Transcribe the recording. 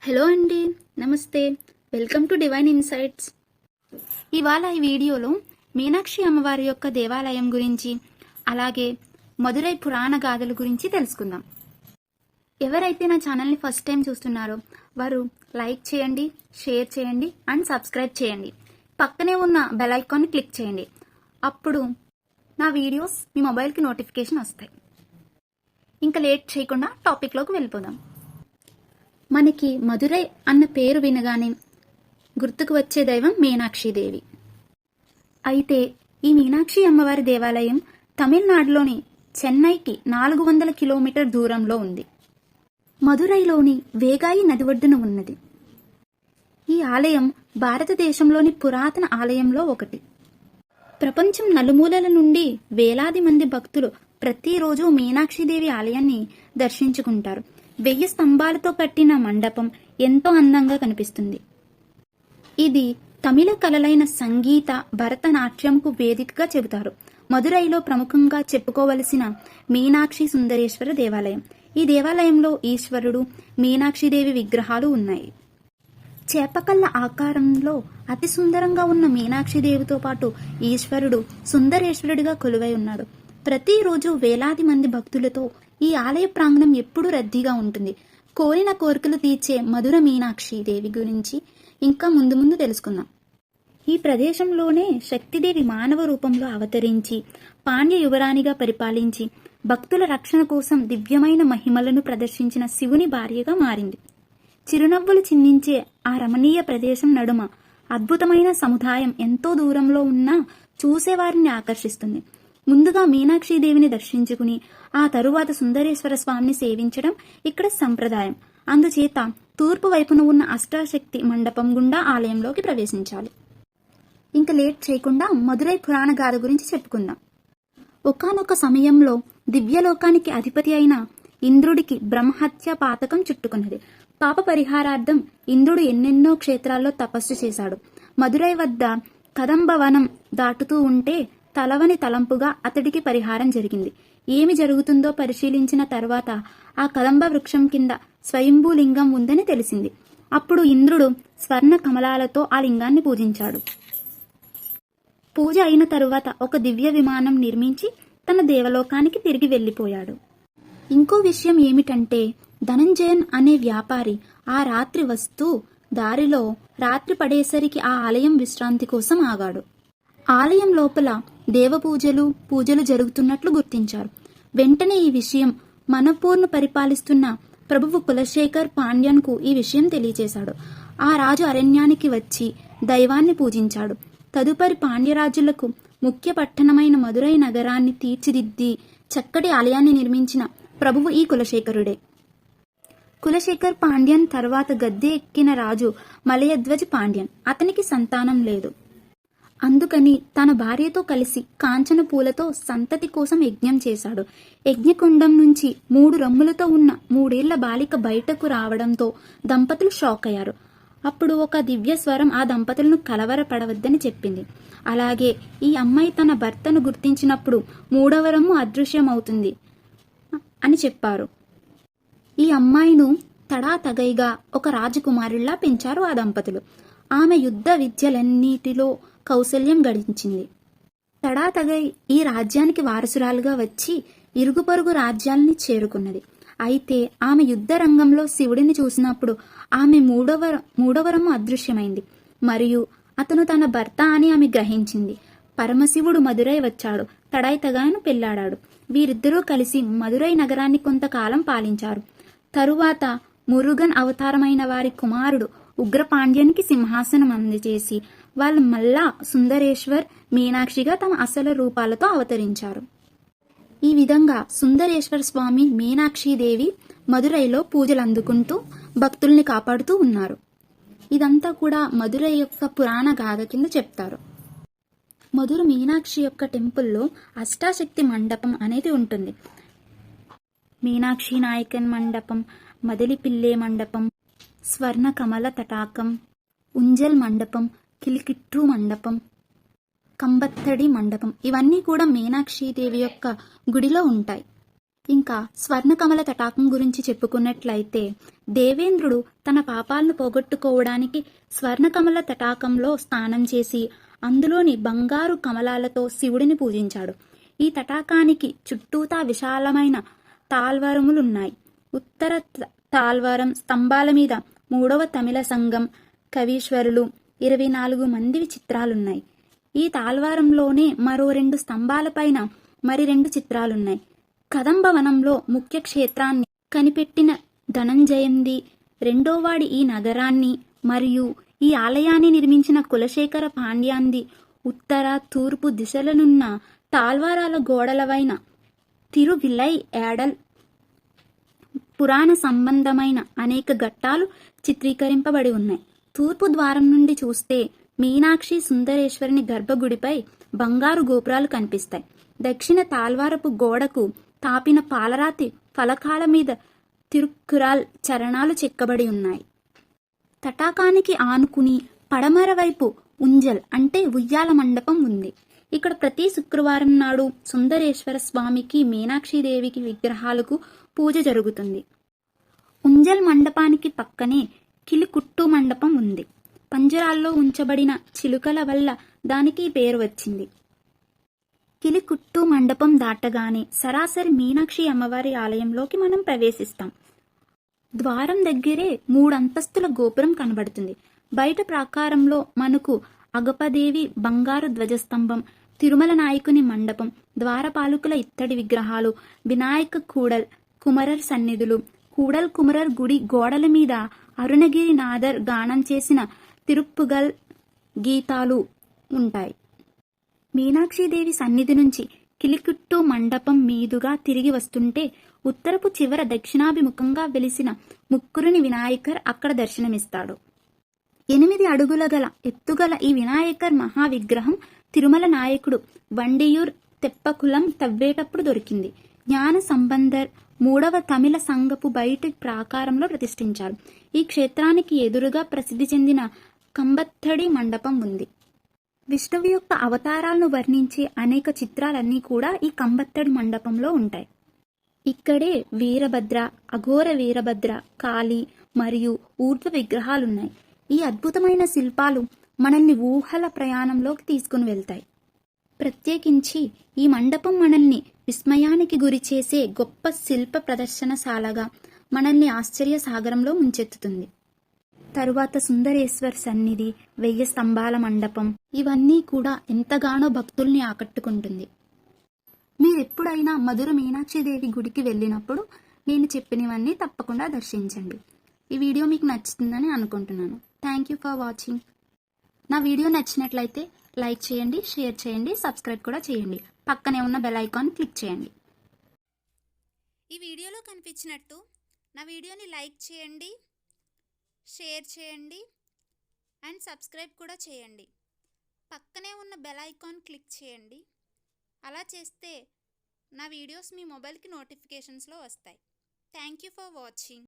Hello అండి, నమస్తే. Welcome to divine insights. ఇవాళ ఈ వీడియోలో మీనాక్షి అమ్మవారి యొక్క దేవాలయం గురించి, అలాగే మదురై పురాణ గాథల గురించి తెలుసుకుందాం. ఎవరైతే నా ఛానల్ని ఫస్ట్ టైం చూస్తున్నారో వారు లైక్ చేయండి, షేర్ చేయండి అండ్ సబ్స్క్రైబ్ చేయండి. పక్కనే ఉన్న బెల్ ఐకాన్ని క్లిక్ చేయండి. అప్పుడు నా వీడియోస్ మీ మొబైల్కి నోటిఫికేషన్ వస్తాయి. ఇంకా లేట్ చేయకుండా టాపిక్లోకి వెళ్ళిపోదాం. మనకి మదురై అన్న పేరు వినగానే గుర్తుకు వచ్చే దైవం మీనాక్షిదేవి. అయితే ఈ మీనాక్షి అమ్మవారి దేవాలయం తమిళనాడులోని చెన్నైకి 400 కిలోమీటర్ దూరంలో ఉంది. మదురైలోని వేగాయి నది ఒడ్డున ఉన్నది. ఈ ఆలయం భారతదేశంలోని పురాతన ఆలయంలో ఒకటి. ప్రపంచం నలుమూలల నుండి వేలాది మంది భక్తులు ప్రతిరోజు మీనాక్షిదేవి ఆలయాన్ని దర్శించుకుంటారు. 1000 స్తంభాలతో కట్టిన మండపం ఎంతో అందంగా కనిపిస్తుంది. ఇది తమిళ కళలైన సంగీత, భరతనాట్యంకు వేదికగా చెబుతారు. మదురైలో ప్రముఖంగా చెప్పుకోవలసిన మీనాక్షి సుందరేశ్వర దేవాలయం. ఈ దేవాలయంలో ఈశ్వరుడు, మీనాక్షిదేవి విగ్రహాలు ఉన్నాయి. చేపకళ్ళ ఆకారంలో అతి సుందరంగా ఉన్న మీనాక్షిదేవితో పాటు ఈశ్వరుడు సుందరేశ్వరుడిగా కొలువై ఉన్నాడు. ప్రతిరోజు వేలాది మంది భక్తులతో ఈ ఆలయ ప్రాంగణం ఎప్పుడూ రద్దీగా ఉంటుంది. కోరిన కోరికలు తీర్చే మధుర మీనాక్షి దేవి గురించి ఇంకా ముందు తెలుసుకుందాం. ఈ ప్రదేశంలోనే శక్తిదేవి మానవ రూపంలో అవతరించి పాండ్య యువరాణిగా పరిపాలించి భక్తుల రక్షణ కోసం దివ్యమైన మహిమలను ప్రదర్శించిన శివుని భార్యగా మారింది. చిరునవ్వులు చిందించే ఆ రమణీయ ప్రదేశం నడుమ అద్భుతమైన సముదాయం ఎంతో దూరంలో ఉన్నా చూసేవారిని ఆకర్షిస్తుంది. ముందుగా మీనాక్షిదేవిని దర్శించుకుని ఆ తరువాత సుందరేశ్వర స్వామిని సేవించడం ఇక్కడ సంప్రదాయం. అందుచేత తూర్పు వైపున ఉన్న అష్టాశక్తి మండపం గుండా ఆలయంలోకి ప్రవేశించాలి. ఇంకా లేట్ చేయకుండా మదురై పురాణ గాథ గురించి చెప్పుకుందాం. ఒకానొక సమయంలో దివ్యలోకానికి అధిపతి అయిన ఇంద్రుడికి బ్రహ్మహత్య పాతకం చుట్టుకున్నది. పాప పరిహారార్థం ఇంద్రుడు ఎన్నెన్నో క్షేత్రాల్లో తపస్సు చేశాడు. మదురై వద్ద కదంబవనం దాటుతూ ఉంటే తలవని తలంపుగా అతడికి పరిహారం జరిగింది. ఏమి జరుగుతుందో పరిశీలించిన తర్వాత ఆ కదంబ వృక్షం కింద స్వయంభూలింగం ఉందని తెలిసింది. అప్పుడు ఇంద్రుడు స్వర్ణ కమలాలతో ఆ లింగాన్ని పూజించాడు. పూజ అయిన తరువాత ఒక దివ్య విమానం నిర్మించి తన దేవలోకానికి తిరిగి వెళ్లిపోయాడు. ఇంకో విషయం ఏమిటంటే ధనంజయన్ అనే వ్యాపారి ఆ రాత్రి వస్తూ దారిలో రాత్రి పడేసరికి ఆ ఆలయం విశ్రాంతి కోసం ఆగాడు. ఆలయం లోపల పూజలు జరుగుతున్నట్లు గుర్తించారు. వెంటనే ఈ విషయం మనపూర్ను పరిపాలిస్తున్న ప్రభువు కులశేఖర్ పాండ్యన్కు ఈ విషయం తెలియజేశాడు. ఆ రాజు అరణ్యానికి వచ్చి దైవాన్ని పూజించాడు. తదుపరి పాండ్యరాజులకు ముఖ్య పట్టణమైన మదురై నగరాన్ని తీర్చిదిద్ది చక్కటి ఆలయాన్ని నిర్మించిన ప్రభువు ఈ కులశేఖరుడే. కులశేఖర్ పాండ్యన్ తర్వాత గద్దె ఎక్కిన రాజు మలయధ్వజ్ పాండ్యన్. అతనికి సంతానం లేదు. అందుకని తన భార్యతో కలిసి కాంచన పూలతో సంతతి కోసం యజ్ఞం చేశాడు. యజ్ఞకుండం నుంచి 3 రమ్ములతో ఉన్న 3 ఏళ్ల బాలిక బయటకు రావడంతో దంపతులు షాక్ అయ్యారు. అప్పుడు ఒక దివ్య స్వరం ఆ దంపతులను కలవరపడవద్దని చెప్పింది. అలాగే ఈ అమ్మాయి తన భర్తను గుర్తించినప్పుడు 3వ రమ్ము అదృశ్యమవుతుంది అని చెప్పారు. ఈ అమ్మాయిను తడాతగైగా ఒక రాజకుమారుల్లా పెంచారు ఆ దంపతులు. ఆమె యుద్ధ విద్యలన్నిటిలో కౌశల్యం గడించింది. తడాతగై ఈ రాజ్యానికి వారసురాలుగా వచ్చి ఇరుగు పొరుగు రాజ్యాల్ని అయితే ఆమె యుద్ధ రంగంలో శివుడిని చూసినప్పుడు ఆమె మూడవరము అదృశ్యమైంది మరియు అతను తన భర్త అని ఆమె గ్రహించింది. పరమశివుడు మదురై వచ్చాడు. తడాయితగాను పెళ్లాడాడు. వీరిద్దరూ కలిసి మదురై నగరాన్ని కొంతకాలం పాలించారు. తరువాత మురుగన్ అవతారమైన వారి కుమారుడు ఉగ్రపాండ్యన్కి సింహాసనం అందజేసి వాళ్ళు మళ్ళా సుందరేశ్వర్, మీనాక్షిగా తమ అసలు రూపాలతో అవతరించారు. ఈ విధంగా సుందరేశ్వర స్వామి, మీనాక్షిదేవి మదురైలో పూజలు అందుకుంటూ భక్తుల్ని కాపాడుతూ ఉన్నారు. ఇదంతా కూడా మదురై యొక్క పురాణ గాథ కింద చెప్తారు. మధుర మీనాక్షి యొక్క టెంపుల్లో అష్టాశక్తి మండపం అనేది ఉంటుంది. మీనాక్షి నాయకన్ మండపం, మదిలిపిల్లే మండపం, స్వర్ణ కమల తటాకం, ఉంజల్ మండపం, కిలికిట్టు మండపం, కంబత్తడి మండపం, ఇవన్నీ కూడా మీనాక్షిదేవి యొక్క గుడిలో ఉంటాయి. ఇంకా స్వర్ణకమల తటాకం గురించి చెప్పుకున్నట్లయితే దేవేంద్రుడు తన పాపాలను పోగొట్టుకోవడానికి స్వర్ణకమల తటాకంలో స్నానం చేసి అందులోని బంగారు కమలాలతో శివుడిని పూజించాడు. ఈ తటాకానికి చుట్టూతా విశాలమైన తాల్వారములున్నాయి. ఉత్తర తాల్వారం స్తంభాల మీద 3వ తమిళ సంఘం, కవీశ్వరులు, 24 మంది చిత్రాలున్నాయి. ఈ తాల్వారంలోనే మరో 2 స్తంభాలపైన మరి 2 చిత్రాలున్నాయి. కదంబవనంలో ముఖ్య క్షేత్రాన్ని కనిపెట్టిన ధనంజయంది, రెండోవాడి ఈ నగరాన్ని మరియు ఈ ఆలయాన్ని నిర్మించిన కులశేఖర పాండ్యాంది ఉత్తర, తూర్పు దిశలనున్న తాల్వారాల గోడలవైన తిరువిలై ఏడల్ పురాణ సంబంధమైన అనేక ఘట్టాలు చిత్రీకరింపబడి ఉన్నాయి. తూర్పు ద్వారం నుండి చూస్తే మీనాక్షి సుందరేశ్వరిని గర్భగుడిపై బంగారు గోపురాలు కనిపిస్తాయి. దక్షిణ తాల్వారపు గోడకు తాపిన పాలరాతి ఫలకాల మీద తిరుక్కురాల్ చరణాలు చెక్కబడి ఉన్నాయి. తటాకానికి ఆనుకుని పడమర వైపు ఉంజల్ అంటే ఉయ్యాల మండపం ఉంది. ఇక్కడ ప్రతి శుక్రవారం నాడు సుందరేశ్వర స్వామికి, మీనాక్షిదేవికి విగ్రహాలకు పూజ జరుగుతుంది. ఉంజల్ మండపానికి పక్కనే కిలికుట్టు మండపం ఉంది. పంజరాల్లో ఉంచబడిన చిలుకల వల్ల దానికి పేరు వచ్చింది. కిలికుట్టు మండపం దాటగానే సరాసరి మీనాక్షి అమ్మవారి ఆలయంలోకి మనం ప్రవేశిస్తాం. ద్వారం దగ్గరే 3 అంతస్తుల గోపురం కనబడుతుంది. బయట ప్రాకారంలో మనకు అగపదేవి బంగారు ధ్వజస్తంభం, తిరుమల నాయకుని మండపం, ద్వారపాలకుల ఇత్తడి విగ్రహాలు, వినాయక కూడల్ కుమరర్ సన్నిధులు, కూడల్ కుమరర్ గుడి గోడల మీద అరుణగిరి నాదర్ గానం చేసిన తిరుప్పుగల్ గీతాలు ఉంటాయి. మీనాక్షిదేవి సన్నిధి నుంచి కిలికుట్టు మండపం మీదుగా తిరిగి వస్తుంటే ఉత్తరపు చివర దక్షిణాభిముఖంగా వెలిసిన ముక్కురుని వినాయకర్ అక్కడ దర్శనమిస్తాడు. 8 అడుగుల గల ఎత్తుగల ఈ వినాయకర్ మహావిగ్రహం తిరుమల నాయకుడు వండియూర్ తెప్పకులం తవ్వేటప్పుడు దొరికింది. జ్ఞాన సంబంధర్ 3వ తమిళ సంఘపు బయటి ప్రాకారంలో ప్రతిష్ఠించారు. ఈ క్షేత్రానికి ఎదురుగా ప్రసిద్ధి చెందిన కంబత్తడి మండపం ఉంది. విష్ణువు యొక్క అవతారాలను వర్ణించే అనేక చిత్రాలన్నీ కూడా ఈ కంబత్తడి మండపంలో ఉంటాయి. ఇక్కడే వీరభద్ర, అఘోర వీరభద్ర, కాళీ మరియు ఊర్ధ్వ విగ్రహాలున్నాయి. ఈ అద్భుతమైన శిల్పాలు మనల్ని ఊహల ప్రయాణంలోకి తీసుకుని వెళ్తాయి. ప్రత్యేకించి ఈ మండపం మనల్ని విస్మయానికి గురి చేసే గొప్ప శిల్ప ప్రదర్శనశాలగా మనల్ని ఆశ్చర్య సాగరంలో ముంచెత్తుతుంది. తరువాత సుందరేశ్వర్ సన్నిధి, 1000 స్తంభాల మండపం, ఇవన్నీ కూడా ఎంతగానో భక్తుల్ని ఆకట్టుకుంటుంది. మీరెప్పుడైనా మధుర మీనాక్షిదేవి గుడికి వెళ్ళినప్పుడు నేను చెప్పినవన్నీ తప్పకుండా దర్శించండి. ఈ వీడియో మీకు నచ్చుతుందని అనుకుంటున్నాను. Thank you for watching. నా వీడియో నచ్చినట్లయితే లైక్ చేయండి, షేర్ చేయండి, సబ్స్క్రైబ్ కూడా చేయండి. పక్కనే ఉన్న బెల్ ఐకాన్ క్లిక్ చేయండి. ఈ వీడియోలో కనిపించినట్టు నా వీడియోని లైక్ చేయండి, షేర్ చేయండి అండ్ సబ్స్క్రైబ్ కూడా చేయండి. పక్కనే ఉన్న బెల్ ఐకాన్ క్లిక్ చేయండి. అలా చేస్తే నా వీడియోస్ మీ మొబైల్కి నోటిఫికేషన్స్లో వస్తాయి. Thank you for watching.